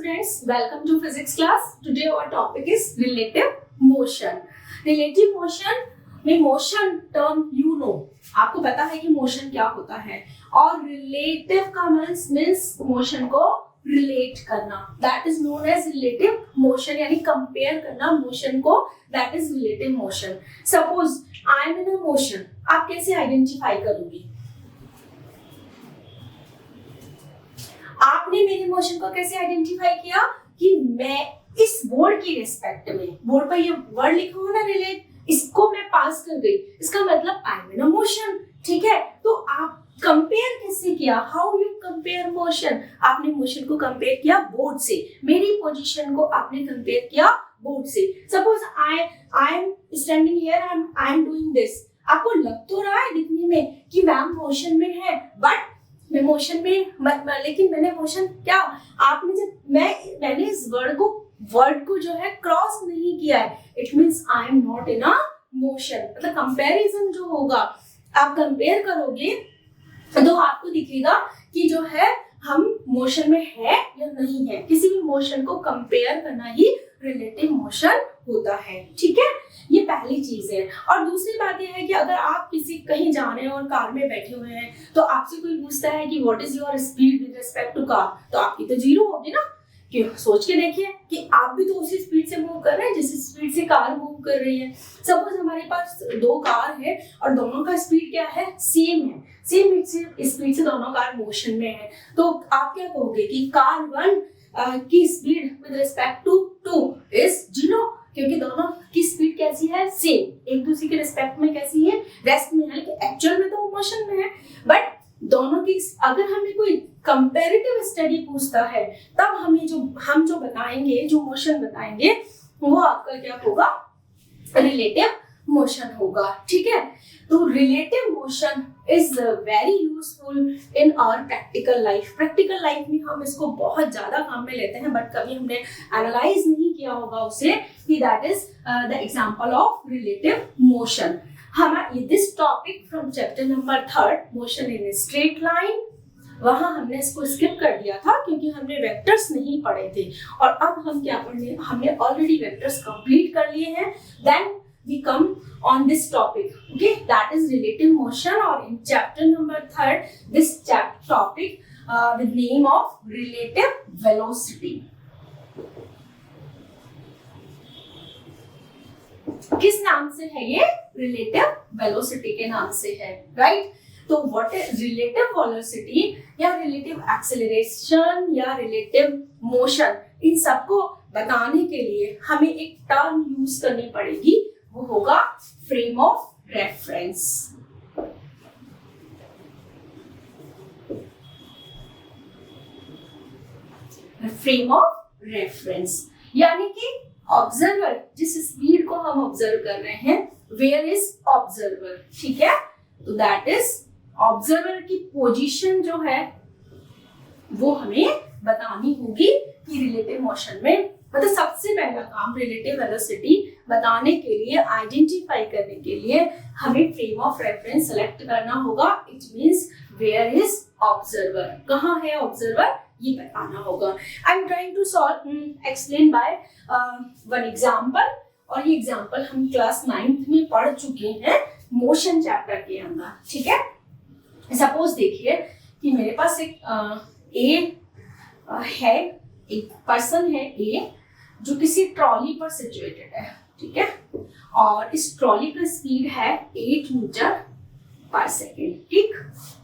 students, welcome to physics class. Today our topic is relative motion. Relative motion में motion term you know, आपको पता है कि motion क्या होता है और relative का means motion को relate करना, that is known as relative motion, यानी compare करना motion को, that is relative motion. Suppose I am in a motion, आप कैसे identify करोगी? आपने मेरे मोशन को कैसे आइडेंटिफाई किया कि मैं इस बोर्ड की रिस्पेक्ट में, बोर्ड पर ये वर्ड लिखा हो ना रिलेट, इसको मैं पास कर गई, इसका मतलब I am in a motion. ठीक है, तो आप कंपेयर कैसे किया? How you compare motion? आपने मोशन को कंपेयर किया बोर्ड से, मेरी पोजीशन को आपने कंपेयर किया बोर्ड से. Suppose I am standing here, I am doing this. आपको लग तो रहा है दिखने में कि मैम मोशन में है, बट मैं मोशन में लेकिन मैंने मोशन क्या, आपने जब मैंने इस वर्ड को जो है क्रॉस नहीं किया है, it means I am not in a motion. मतलब कंपैरिजन जो होगा, आप कंपेयर करोगे तो आपको दिखेगा कि जो है हम मोशन में है या नहीं है. किसी भी मोशन को कंपेयर करना ही रिलेटिव मोशन होता है. ठीक है, ये पहली चीज है. और दूसरी बात यह है कि अगर आप किसी कहीं जा रहे हैं और कार में बैठे हुए हैं, तो आपसे कोई पूछता है कि what is your speed with respect to car, तो आपकी तो जीरो होगी ना. कि सोच के देखिए कि आप भी तो उसी स्पीड से मूव कर रहे हैं जिस स्पीड से कार मूव कर रही है. सपोज हमारे पास दो कार है और दोनों का स्पीड क्या है, सेम है, सेम स्पीड से दोनों कार मोशन में है, तो आप क्या कहोगे कि कार वन की speed with respect to two is zero, क्योंकि दोनों की स्पीड कैसी है, सेम, एक दूसरे के रिस्पेक्ट में कैसी है, रेस्ट में है, लेकिन एक्चुअल में तो वो मोशन में है. बट दोनों की अगर हमें कोई कंपैरेटिव स्टडी पूछता है, तब हमें हम जो बताएंगे, जो मोशन बताएंगे, वो आपका क्या होगा, रिलेटिव मोशन होगा. ठीक है, तो relative motion is very useful in our practical life. Practical life में हम इसको बहुत ज्यादा काम में लेते हैं, बट कभी हमने एनालाइज नहीं किया होगा उसे कि that is the example of relative motion. हमारा this topic from chapter number 3 motion in straight line, वहां हमने इसको स्किप कर दिया था क्योंकि हमने वेक्टर्स नहीं पढ़े थे. और अब हम क्या पढ़ने, हमने ऑलरेडी वेक्टर्स कंप्लीट कर लिए हैं. Then we come on this topic, okay, that is relative motion, or in chapter number 3 this topic with name of relative velocity. किस नाम से है ये? relative velocity के नाम से है, right? तो what is relative velocity या relative acceleration या relative motion, इन सबको बताने के लिए हमें एक टर्म यूज करनी पड़ेगी, वो होगा frame of reference. Frame of reference यानी कि ऑब्जर्वर, जिस स्पीड को हम ऑब्जर्व कर रहे हैं, वेयर इज ऑब्जर्वर. ठीक है, तो दैट इज ऑब्जर्वर की पोजीशन जो है वो हमें बतानी होगी कि रिलेटिव मोशन में, मतलब सबसे पहला काम रिलेटिव वेलोसिटी बताने के लिए, आइडेंटिफाई करने के लिए हमें फ्रेम ऑफ रेफरेंस सेलेक्ट करना होगा. It means where is observer, कहाँ है ऑब्जर्वर, ये बताना होगा. I am trying to explain by one example, और ये एग्जांपल हम क्लास 9th में पढ़ चुके हैं मोशन चैप्टर के अंदर. ठीक है, सपोज देखिए कि मेरे पास एक है, एक पर्सन है ए, जो किसी ट्रॉली पर सिचुएटेड है. ठीक है, और इस ट्रॉली का स्पीड है 8 मीटर पर सेकेंड. ठीक,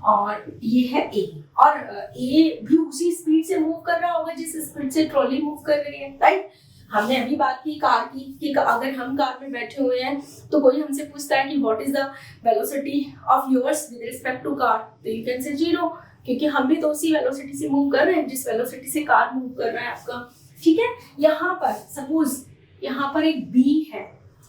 और ये है ए, और ए भी उसी स्पीड से मूव कर रहा होगा जिस स्पीड से ट्रॉली मूव कर रही है. राइट, हमने अभी बात की कार की कि अगर हम कार में बैठे हुए हैं तो कोई हमसे पूछता है कि what is the velocity of yours with respect to car, तो यू कैन से जीरो, क्योंकि हम भी तो उसी वेलोसिटी से मूव कर रहे हैं जिस वेलोसिटी से कार मूव कर रहा है आपका. ठीक है, यहाँ पर सपोज यहाँ पर एक बी है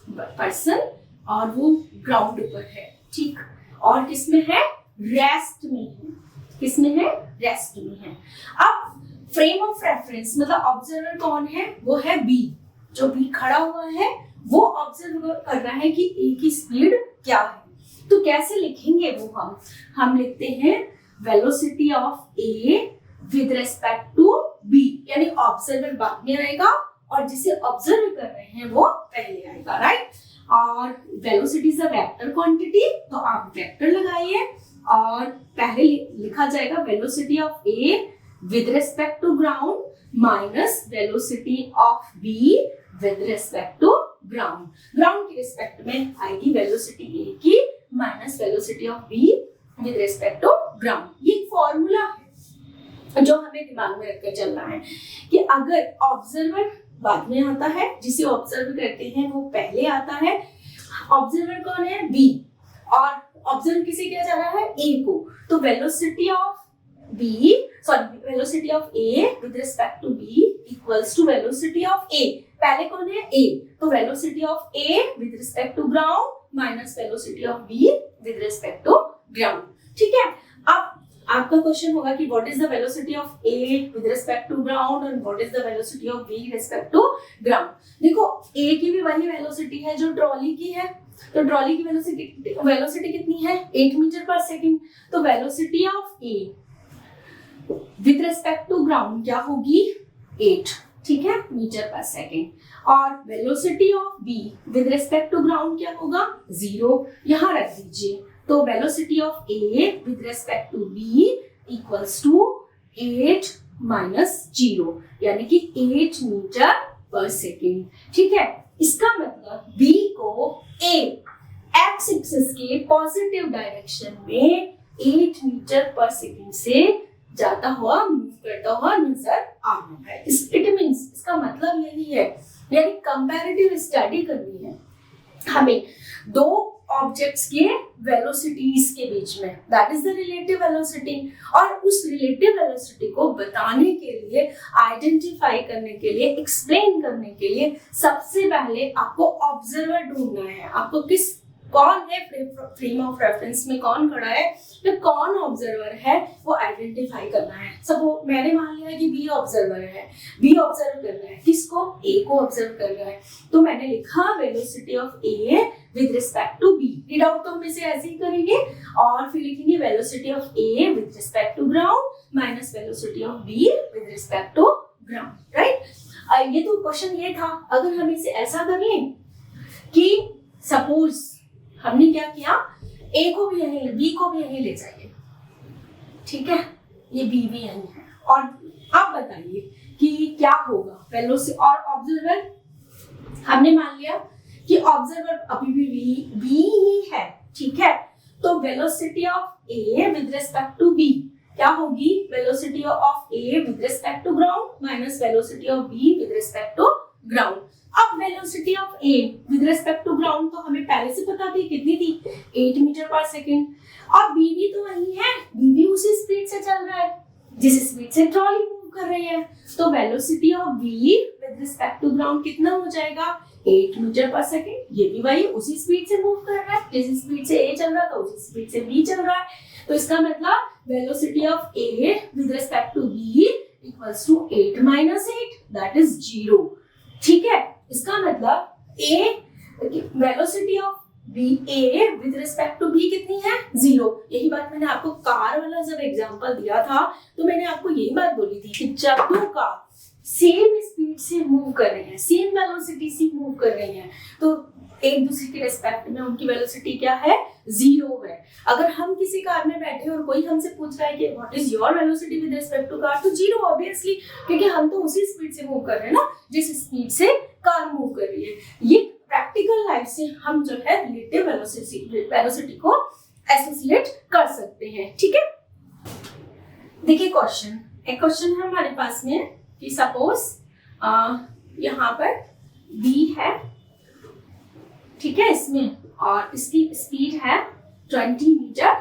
पर्सन और वो ग्राउंड पर है. ठीक, और किसमें है, रेस्ट में है. किसमें है, रेस्ट में है. अब फ्रेम ऑफ रेफरेंस मतलब ऑब्जर्वर कौन है, वो है बी. जो बी खड़ा हुआ है वो ऑब्जर्व कर रहा है कि ए की स्पीड क्या है. तो कैसे लिखेंगे वो, हम लिखते हैं velocity of A with respect to B, यानी ऑब्जर्वर बाद में आएगा और जिसे ऑब्जर्व कर रहे हैं वो पहले आएगा, राइट। और velocity is a vector quantity, तो आप वेक्टर लगाइए और पहले लिखा जाएगा velocity of A with respect to ground minus velocity of B with respect to ground. Ground की रिस्पेक्ट में आएगी वेलोसिटी ए की minus velocity of B with respect to ground. ये फॉर्मूला है जो हमें दिमाग में रखकर चलना है कि अगर ऑब्जर्वर बाद में आता है, जिसे ऑब्जर्व करते हैं वो पहले आता है। ऑब्जर्वर कौन है? बी, और ऑब्जर्व किसे किया जा रहा है? ए को। तो velocity of B, sorry velocity of A with respect to B equals to velocity of A. पहले कौन है? ए, तो velocity of A with respect to ground minus velocity of B with respect to ground. ठीक है, अब आपका question होगा कि what is the velocity of A with respect to ground and what is the velocity of B with respect to ground. देखो ए की भी वही वेलोसिटी है जो ट्रॉली की है, तो ट्रॉली की वेलोसिटी कितनी है? 8 मीटर पर सेकंड। तो velocity of A with respect to ground क्या होगी? 8, ठीक है, मीटर पर सेकंड। और velocity of B with respect to ground क्या होगा? 0, यहां रख दीजिए। तो velocity of A with respect to B equals to 8 minus 0, यानी कि 8 मीटर पर सेकेंड। ठीक है, इसका मतलब बी को ए एक्स एक्सिस के पॉजिटिव डायरेक्शन में 8 मीटर पर सेकेंड से जाता हुआ, मूव करता हुआ नजर आ रहा है। इट मींस, इसका मतलब यही है, यानी कंपैरेटिव स्टडी करनी है हमें दो ऑब्जेक्ट्स के वेलोसिटीज के बीच में, that is the relative velocity. और उस रिलेटिव वेलोसिटी को बताने के लिए, आइडेंटिफाई करने के लिए, एक्सप्लेन करने के लिए सबसे पहले आपको ऑब्जर्वर ढूंढना है। आपको कौन है फ्रेम ऑफ रेफरेंस में, कौन खड़ा है, तो कौन ऑब्जर्वर है वो आइडेंटिफाई करना है। सपोज मैंने मान लिया कि बी ऑब्जर्वर है, बी ऑब्जर्व कर रहा है, किसको? ए को ऑब्जर्व कर रहा है। तो मैंने लिखा velocity of A with respect to B. Read out तो हम इसे ऐसे ही करेंगे और फिर लिखेंगे velocity of A with respect to ground minus velocity of B with respect to ground, right. ये तो क्वेश्चन ये था। अगर हम इसे ऐसा कर लें कि सपोज हमने क्या किया, ए को भी यहीं, बी को भी यहीं ले जाइए, ठीक है, ये बी भी यहीं है, और आप बताइए कि क्या होगा वेलोसिटी। और ऑब्जर्वर हमने मान लिया कि ऑब्जर्वर अभी भी बी ही है, ठीक है, तो velocity of A with respect to B क्या होगी? Velocity of A with respect to ground minus velocity of B with respect to ground. अब velocity of A with respect to ground तो हमें पहले से पता थी, कितनी थी? 8 मीटर पर सेकंड। और बी भी तो वही है, बी भी उसी स्पीड से चल रहा है जिस स्पीड से ट्रॉली मूव कर रही है। तो velocity of B with respect to ground कितना हो जाएगा? 8 मीटर पर सेकंड। ये भी वही उसी स्पीड से मूव कर रहा है, जिस स्पीड से ए चल रहा था उसी स्पीड से बी चल रहा है। तो इसका मतलब velocity of A with respect to B equals to 8 minus 8, that is 0। ठीक है, इसका मतलब A velocity of B A with respect to B कितनी है? 0। यही बात मैंने आपको कार वाला जब एग्जांपल दिया था तो मैंने आपको यही बात बोली थी कि जब दो कार सेम स्पीड से मूव कर रहे हैं, सेम वेलोसिटी से मूव कर रहे हैं, तो एक दूसरे के रिस्पेक्ट में उनकी वेलोसिटी क्या है? 0 है। अगर हम किसी कार में बैठे और कोई हमसे पूछ रहा है कि what is your velocity with respect to car, तो 0 ऑब्वियसली, क्योंकि हम तो उसी स्पीड से मूव कर रहे हैं ना जिस स्पीड से कार मूव कर रही है। ये प्रैक्टिकल लाइफ से हम जो है रिलेटिव वेलोसिटी को एसोसिएट कर सकते हैं। ठीक है, देखिए क्वेश्चन, एक क्वेश्चन है हमारे पास में कि सपोज यहाँ पर बी है, ठीक है, इसमें, और इसकी स्पीड है 20 मीटर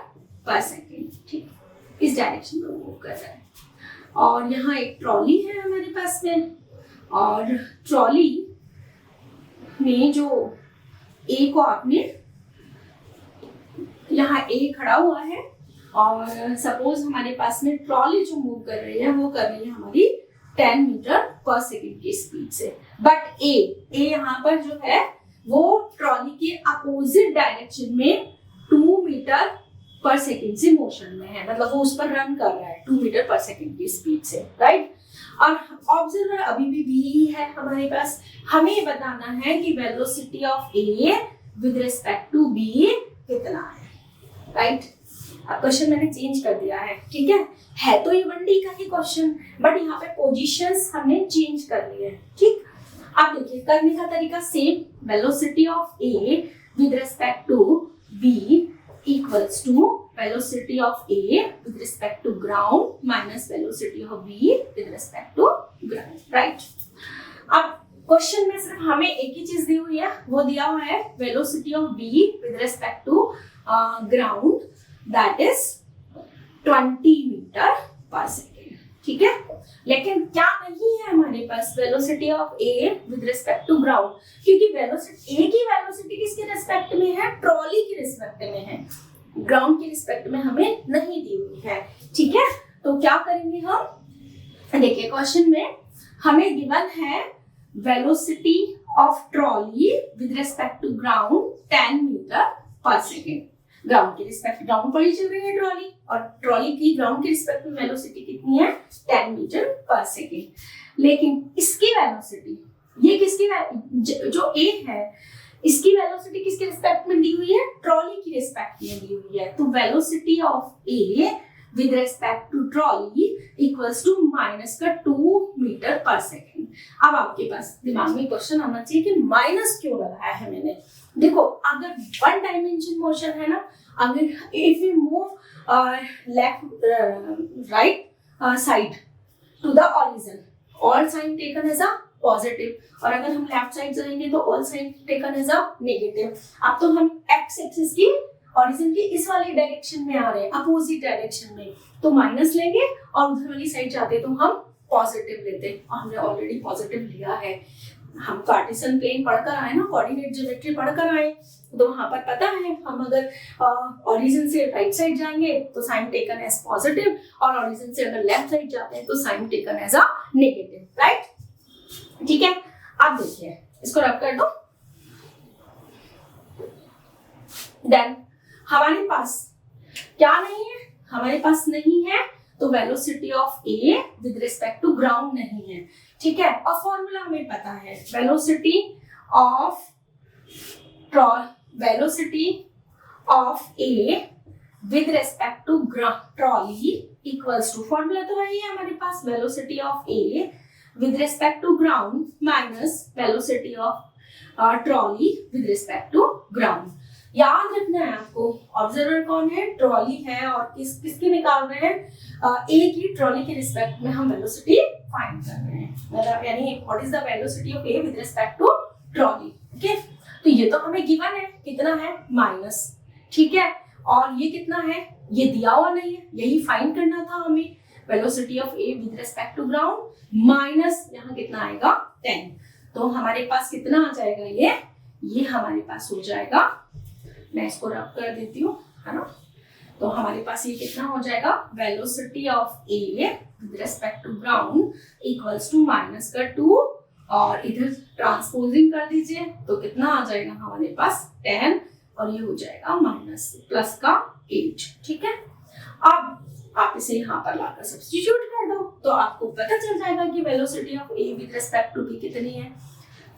पर सेकेंड, ठीक, इस डायरेक्शन में मूव कर रहा है। और यहाँ एक ट्रॉली है हमारे पास में, और ट्रॉली में जो ए को आपने, यहाँ ए खड़ा हुआ है और सपोज हमारे पास में ट्रॉली जो मूव कर रही है वो कर रही है हमारी 10 मीटर पर सेकेंड की स्पीड से। बट ए यहाँ पर जो है वो ट्रॉली के अपोजिट डायरेक्शन में 2 मीटर पर सेकेंड से मोशन में है, मतलब वो उस पर रन कर रहा है 2 मीटर पर सेकेंड की स्पीड से, राइट। और ऑब्जर्वर अभी भी v है हमारे पास। हमें बताना है कि velocity of a with respect to b कितना है, राइट। अब क्वेश्चन मैंने चेंज कर दिया है, ठीक है तो ये 1D का ही क्वेश्चन, बट यहाँ पे पोजीशंस हमने चेंज कर लिए, ठीक। अब देखिए करने का तरीका same, velocity of a with respect to b equals to velocity of a with respect to ground minus velocity of b with respect to ground, right। अब क्वेश्चन में सिर्फ हमें एक ही चीज दी हुई है, वो दिया हुआ है velocity of b with respect to ground that is 20 metre पर सेकेंड, ठीक है। लेकिन क्या नहीं है हमारे पास velocity of a with respect to ground, क्योंकि वेलोसिटी a की वेलोसिटी किसके रिस्पेक्ट में है, ट्रॉली के रिस्पेक्ट में है, ग्राउंड के रिस्पेक्ट में हमें नहीं दी हुई है, ठीक है। तो क्या करेंगे हम, देखिए क्वेश्चन में हमें गिवन है velocity of trolley with respect to ground 10 metre पर सेकेंड। ग्राउंड के रिस्पेक्ट, ग्राउंड पर ही चल रही है ट्रॉली, और ट्रॉली की ग्राउंड के रिस्पेक्ट में वेलोसिटी कितनी है, 10 मीटर पर सेकेंड। लेकिन इसकी वेलोसिटी, ये किसकी जो ए है, इसकी वेलोसिटी किसके रिस्पेक्ट में दी हुई है, ट्रॉली की रिस्पेक्ट में दी हुई है। तो velocity of A with respect to trolley equals to minus का 2 मीटर पर सेकेंड। अब आपके पास दिमाग में क्वेश्चन आना चाहिए कि माइनस क्यों लगाया है मैंने। देखो अगर 1 डायमेंशन मोशन है ना, अगर if you move left right side to the origin, all sign taken as a positive, और अगर हम लेफ्ट साइड जाएंगे तो all sign taken as a negative. अब तो हम एक्स एक्सिस की ऑरिजिन की इस वाली डायरेक्शन में आ रहे हैं, अपोजिट डायरेक्शन में, तो माइनस लेंगे, और उधर वाली साइड जाते तो हम पॉजिटिव लेते, और हमने ऑलरेडी पॉजिटिव लिया है। हम कार्टेशियन प्लेन पढ़कर आए ना, कोऑर्डिनेट ज्योमेट्री पढ़कर आए, तो वहां पर पता है हम अगर ऑरिजिन से राइट साइड जाएंगे तो साइन टेकन एज पॉजिटिव, और ऑरिजिन से अगर लेफ्ट साइड जाते हैं तो sign taken as a negative, right, ठीक है। अब देखिए इसको रब कर दो, देन हमारे पास क्या नहीं है, हमारे पास नहीं है तो velocity of A with respect to ground नहीं है, ठीक है। और फॉर्मूला हमें पता है, velocity of A with respect to trolley equals to, formula तो वही है हमारे पास, velocity of A with respect to ground minus velocity of trolley with respect to ground। याद रखना है आपको, ऑब्जर्वर कौन है, ट्रॉली है, और किसकी निकाल रहे हैं, ए की, ट्रॉली के रिस्पेक्ट में हम वेलोसिटी फाइंड कर रहे हैं, मतलब यानी what is the velocity of A with respect to trolley, okay. तो ये तो हमें गिवन है, कितना है, माइनस, ठीक है, और ये कितना है, ये दिया हुआ नहीं है, यही फाइंड करना था हमें, velocity of A with respect to ground minus यहाँ कितना आएगा, 10। तो हमारे पास कितना आ जाएगा, ये हमारे पास हो जाएगा, मैं इसको रब कर देती हूँ, है ना। तो हमारे पास ये कितना हो जाएगा, velocity of A with respect to ground equals to minus का 2, और इधर ट्रांसपोजिंग कर दीजिए तो कितना आ जाएगा हमारे पास 10, और ये हो जाएगा माइनस प्लस का 8, ठीक है। अब आप इसे यहाँ पर लाकर सब्स्टिट्यूट कर दो तो आपको पता चल जाएगा कि velocity of A with respect to B कितनी है।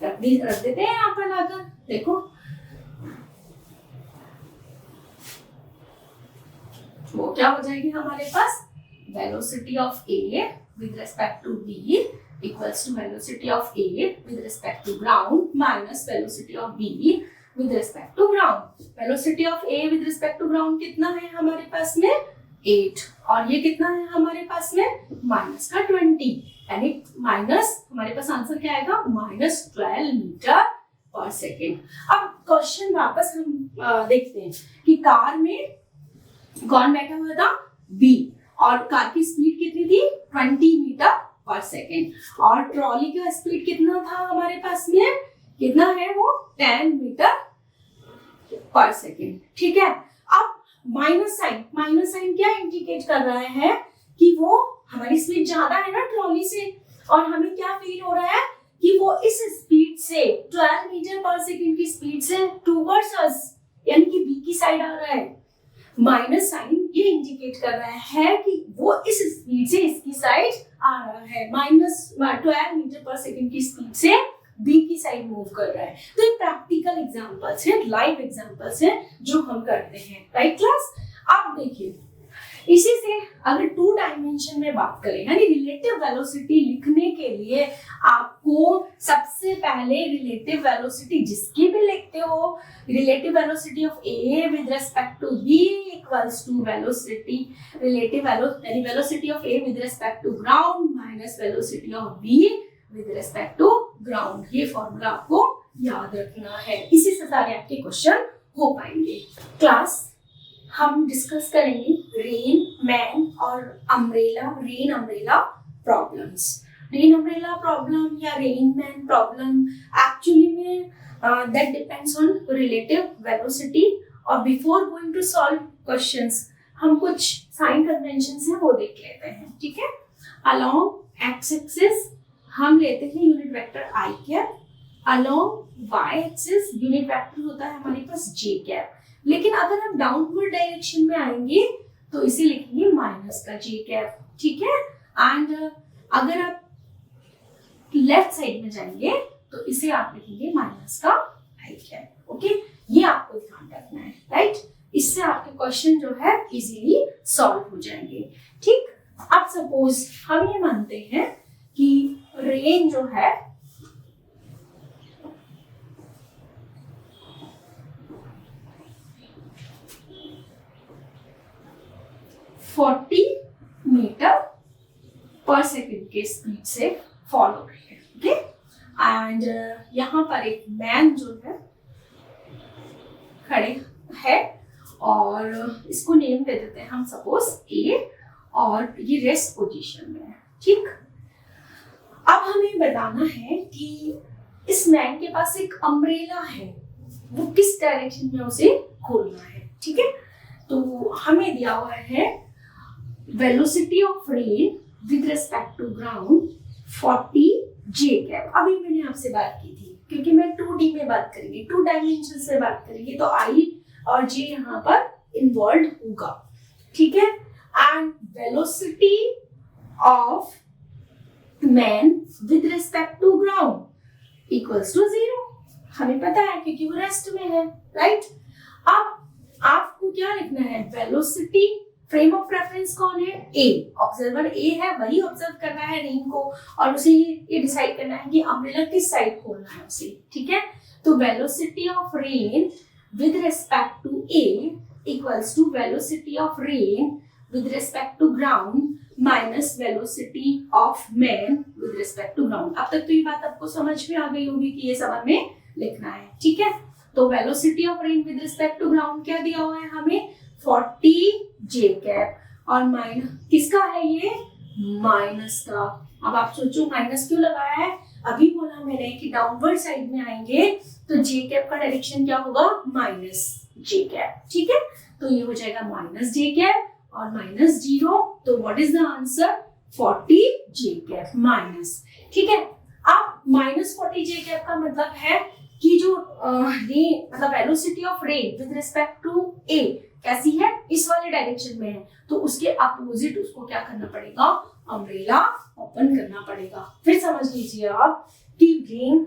रख देते हैं यहाँ पर लाकर, देखो वो क्या हो जाएगी हमारे पास, velocity of A with respect to B equals to velocity of A with respect to ground minus velocity of B with respect to ground. Velocity of A with respect to ground कितना है हमारे पास में, 8, और ये कितना है हमारे पास में, माइनस का 20, यानी माइनस, हमारे पास आंसर क्या आएगा, माइनस 12 मीटर पर सेकेंड। अब क्वेश्चन वापस हम देखते हैं कि कार में कौन बैठा हुआ था, बी, और कार की स्पीड कितनी थी, 20 मीटर पर सेकेंड, और ट्रॉली का स्पीड कितना था हमारे पास में, कितना है वो, 10 मीटर पर सेकेंड, ठीक है। अब माइनस साइन क्या इंडिकेट कर रहा है कि वो हमारी स्पीड ज्यादा है ना ट्रॉली से, और हमें क्या फील हो रहा है कि वो इस स्पीड से 12 मीटर पर सेकेंड की स्पीड से टूवर्ड्स अस, यानी कि बी की साइड आ रहा है। माइनस साइन ये इंडिकेट कर रहा है कि वो इस स्पीड से इसकी साइड आ रहा है, -12 मीटर/सेकंड की स्पीड से बी की साइड मूव कर रहा है। तो ये प्रैक्टिकल एग्जांपल्स हैं, लाइव एग्जांपल्स हैं जो हम करते हैं, राइट क्लास। आप देखिए, इसी से अगर 2 डायमेंशन में बात करें, यानी रिलेटिव वेलोसिटी लिखने के लिए आपको सबसे पहले रिलेटिव वेलोसिटी जिसकी भी लिखते हो, relative velocity of A with respect to B equals to velocity of A with respect to ground minus velocity of B with respect to ground. ये फॉर्मूला आपको याद रखना है, इसी से सारे आपके क्वेश्चन हो पाएंगे। क्लास हम डिस्कस करेंगे रेन मैन और rain umbrella problems. Rain umbrella problem या रेन मैन प्रॉब्लम एक्चुअली में that depends on relative velocity. और before going to solve questions हम कुछ साइन कन्वेंशंस हैं वो देख लेते हैं, ठीक है। अलोंग एक्स एक्सिस हम लेते हैं unit vector I cap, along Y axis unit vector होता है हमारे पास जे कैप। लेकिन अगर हम डाउनवर्ड डायरेक्शन में आएंगे तो इसे लिखेंगे माइनस का जे कैप, ठीक है। एंड अगर आप लेफ्ट साइड में जाएंगे तो इसे आप लिखेंगे माइनस का आई कैप, ओके। ये आपको ध्यान रखना है, राइट। इससे आपके क्वेश्चन जो है इजीली सॉल्व हो जाएंगे, ठीक। अब सपोज हम ये मानते हैं कि रेन जो है मीटर/सेकंड के स्पीड से फॉल हो रही है, ओके। एंड यहाँ पर एक मैन जो है खड़े है और इसको नेम दे देते हैं हम सपोज ए, और ये रेस्ट पोजीशन में है, ठीक। अब हमें बताना है कि इस मैन के पास एक अम्ब्रेला है, वो किस डायरेक्शन में उसे खोलना है, ठीक है। तो हमें दिया हुआ है velocity of rain with respect to ground 40 J cap. अभी मैंने आपसे बात की थी, क्योंकि मैं 2D में बात करेंगे, 2 डायमेंशन से बात करेंगे, तो आई और जे यहाँ पर इन्वॉल्व होगा, ठीक है। And velocity of man with respect to ground equals to 0, हमें पता है क्योंकि वो रेस्ट में है, राइट। अब आपको क्या लिखना है, वेलोसिटी, फ्रेम ऑफ रेफरेंस कौन है, ए, ऑब्जर्वर ए है, वही ऑब्जर्व कर रहा है रेन को, और उसे ये डिसाइड करना है कि अम्ब्रेला किस साइड खोलना है उसे, ठीक है। तो velocity of rain with respect to A equals to velocity of rain with respect to ground minus velocity of man with respect to ground. अब तक तो ये बात आपको समझ में आ गई होगी कि ये सब हमें लिखना है, ठीक है। तो velocity of rain with respect to ground क्या दिया हुआ है हमें, 40 जे कैप, और माइनस किसका है ये, माइनस का। अब आप सोचो माइनस क्यों लगाया है, अभी बोला मैंने कि डाउनवर्ड साइड में आएंगे तो जे कैप का डायरेक्शन क्या होगा, माइनस जे कैप, ठीक है। तो ये हो जाएगा माइनस जे कैप और माइनस 0, तो what is the answer, 40 J cap minus, ठीक है। अब माइनस 40 जे कैप का मतलब है कि जो मतलब velocity of rain with respect to A कैसी है, इस वाले डायरेक्शन में है, तो उसके अपोजिट उसको क्या करना पड़ेगा, अम्ब्रेला ओपन करना पड़ेगा। फिर समझ लीजिए आप कि रेन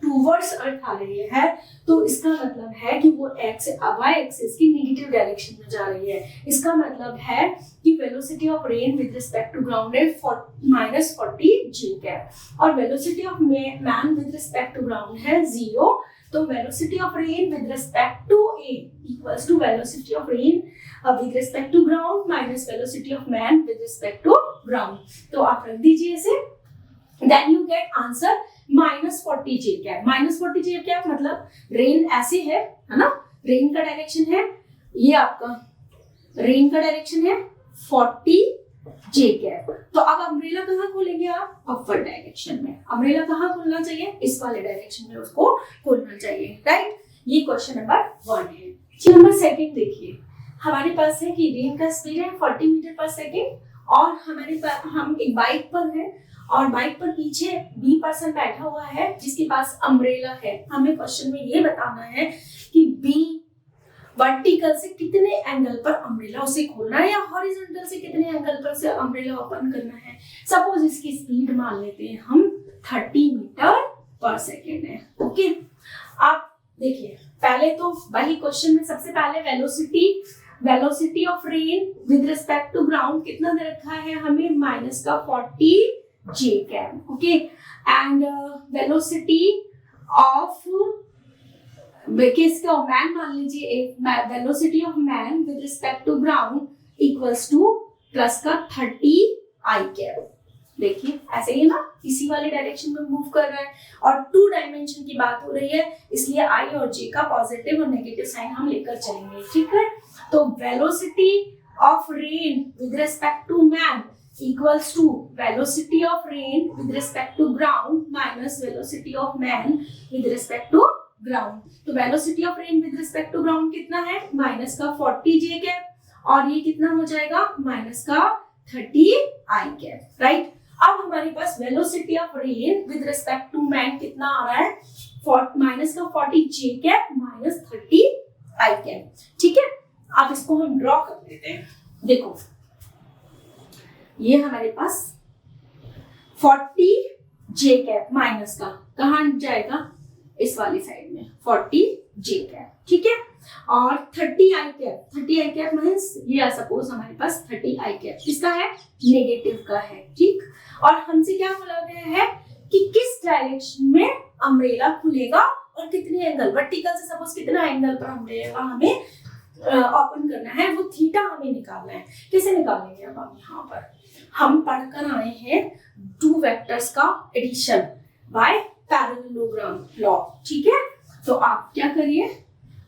टूवर्ड्स अर्थ आ रही है, तो इसका मतलब है कि वो वाई एक्सिस की नेगेटिव डायरेक्शन में जा रही है। इसका मतलब है कि velocity of rain with respect to ground है -40 जे कैप, और velocity of man with respect to ground है 0। तो velocity of rain with respect to A equals to velocity of rain with respect to ground minus velocity of man with respect to ground. तो आप रख दीजिए इसे, then you get answer -40 J cap. -40 J cap मतलब rain ऐसे है ना, rain का डायरेक्शन है, ये आपका रेन का डायरेक्शन है 40 जे कैप। तो अब अम्ब्रेला कहाँ खोलेंगे आप, अपवर्ड डायरेक्शन में। अम्ब्रेला कहाँ खोलना चाहिए, इस वाले डायरेक्शन में उसको खोलना चाहिए, राइट। ये क्वेश्चन नंबर 1 है। नंबर 2 देखिए, हमारे पास है कि रेन का स्पीड है 40 मीटर/सेकंड, और हम एक बाइक पर है, और बाइक पर पीछे बी पर्सन बैठा हुआ है जिसके पास अम्ब्रेला है। हमें क्वेश्चन में ये बताना है कि बी वर्टिकल से कितने एंगल पर अम्ब्रेला उसे खोलना है या हॉरिजॉन्टल से कितने एंगल पर से अम्ब्रेला ओपन करना है। सपोज इसकी स्पीड मान लेते हैं हम 30 मीटर पर सेकेंड है। ओके, आप देखिए पहले तो वही क्वेश्चन में सबसे पहले velocity of rain with respect to ground कितना दे रखा है हमें, -40 j cap. Okay, and velocity of किसका, मैन मान लीजिए, एक velocity of man with respect to ground equals to plus का 30 आई कैप। देखिए ऐसे ही ना, इसी वाले डायरेक्शन में मूव कर रहा है और 2 डायमेंशन की बात हो रही है, इसलिए आई और जे का पॉजिटिव और नेगेटिव साइन हम लेकर चलेंगे। ठीक है, तो velocity of rain with respect to man equals to velocity of rain with respect to ground minus velocity of man with respect to ground. तो velocity of rain with respect to ground कितना है, minus का 40 J cap और ये कितना हो जाएगा, minus का 30 आई कैप। राइट, अब हमारे पास velocity of rain with respect to man कितना आ रहा है, माइनस का 40 J cap minus 30 I cap. ठीक है, अब इसको हम ड्रॉ कर देते हैं। देखो ये हमारे पास 40 जे कैप माइनस का कहाँ जाएगा, इस वाली साइड में 40 जे कैप। ठीक है, और 30 आई कैप मींस ये सपोज हमारे पास 30 आई कैप किसका है, नेगेटिव का है। ठीक, और हमसे क्या बोला गया है कि किस डायरेक्शन में अम्ब्रेला खुलेगा और कितने एंगल, वर्टिकल से सपोज कितना एंगल पर अम्ब्रेला हमें ओपन करना है, वो थीटा हमें निकालना है। कैसे निकालेंगे, अब हम यहाँ पर हम पढ़कर आए हैं 2 वेक्टर्स का एडिशन बाय पैरेललोग्राम लॉ। ठीक है, तो आप क्या करिए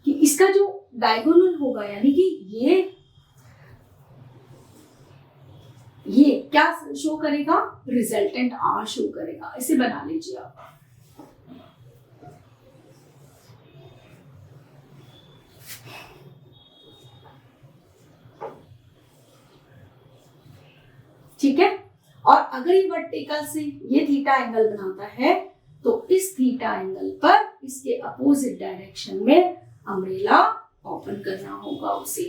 कि इसका जो डायगोनल होगा, यानी कि ये क्या शो करेगा, रिजल्टेंट आर शो करेगा। इसे बना लीजिए आप। ठीक है, और अगर ये वर्टिकल से ये थीटा एंगल बनाता है तो इस थीटा एंगल पर इसके अपोजिट डायरेक्शन में अम्ब्रेला ओपन करना होगा। उसे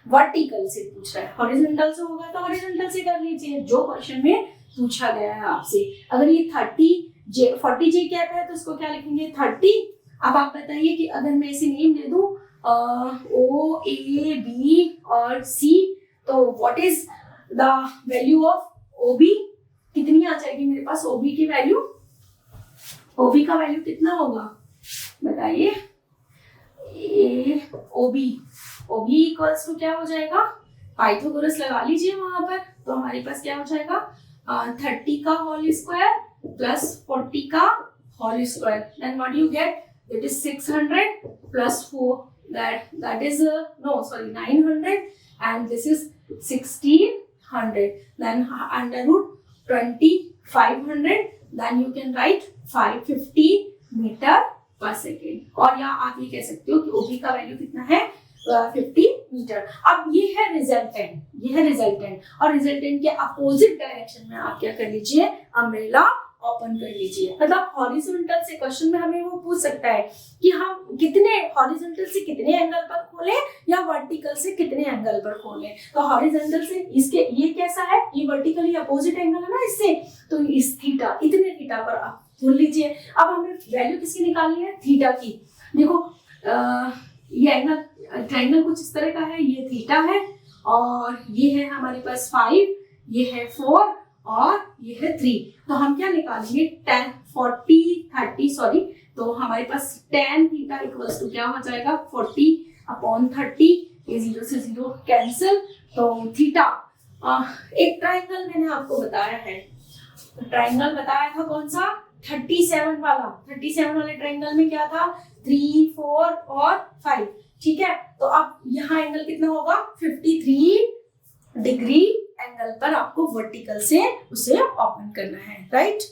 वर्टिकल से पूछ रहा है, हॉरिजॉन्टल से होगा तो हॉरिजॉन्टल से कर लीजिए जो क्वेश्चन में पूछा गया है आपसे। अगर ये 40 जे कैप है तो इसको क्या लिखेंगे, 30। अब आप बताइए कि अगर मैं इसे नेम दे दूं O A B और C, तो what is the value of OB, कितनी आ जाएगी मेरे पास OB की वैल्यू, OB का वैल्यू कितना होगा बताइए, OB इक्वल्स टू क्या हो जाएगा, पाइथागोरस लगा लीजिए वहां पर, तो हमारे पास क्या हो जाएगा 30 का होल स्क्वायर प्लस 40 का whole square, then what you get, it is 600 plus 4 that is 900 and this is 1600, then under root 2500, then you can write 550 metre पर सेकेंड। और यहाँ आप ये कह सकते हो कि OB का वैल्यू कितना है 50 मीटर। अब ये है रिजल्टेंट, और रिजल्टेंट के अपोजिट डायरेक्शन में आप क्या कर लीजिए, अम्ब्रेला ओपन कर लीजिए। मतलब हॉरिजॉन्टल से क्वेश्चन में हमें वो पूछ सकता है कि हम कितने हॉरिजॉन्टल से कितने एंगल पर खोलें या वर्टिकल से कितने एंगल पर खोलें। तो हॉरिजॉन्टल से इसके ये कैसा है, ये वर्टिकली अपोजिट एंगल है ना इससे, तो इस थीटा, इतने थीटा पर आप खोल लीजिए। अब हमें वैल्यू किसकी निकालनी है, थीटा की। देखो ये एंगल ट्रायंगल कुछ इस तरह का है, ये थीटा है और ये है हमारे पास 5, ये है 4 और ये है 3। तो हम क्या निकालेंगे 30, तो हमारे पास tan थीटा इक्वल्स टू क्या हो जाएगा 40/30, ये 0 से 0 कैंसिल। तो थीटा, एक ट्रायंगल मैंने आपको बताया है, ट्रायंगल बताया था कौन सा, 37 वाले ट्रायंगल में क्या था 3, 4 और 5। ठीक है, तो अब यहाँ एंगल कितना होगा 53 डिग्री एंगल पर आपको वर्टिकल से उसे ओपन करना है। राइट।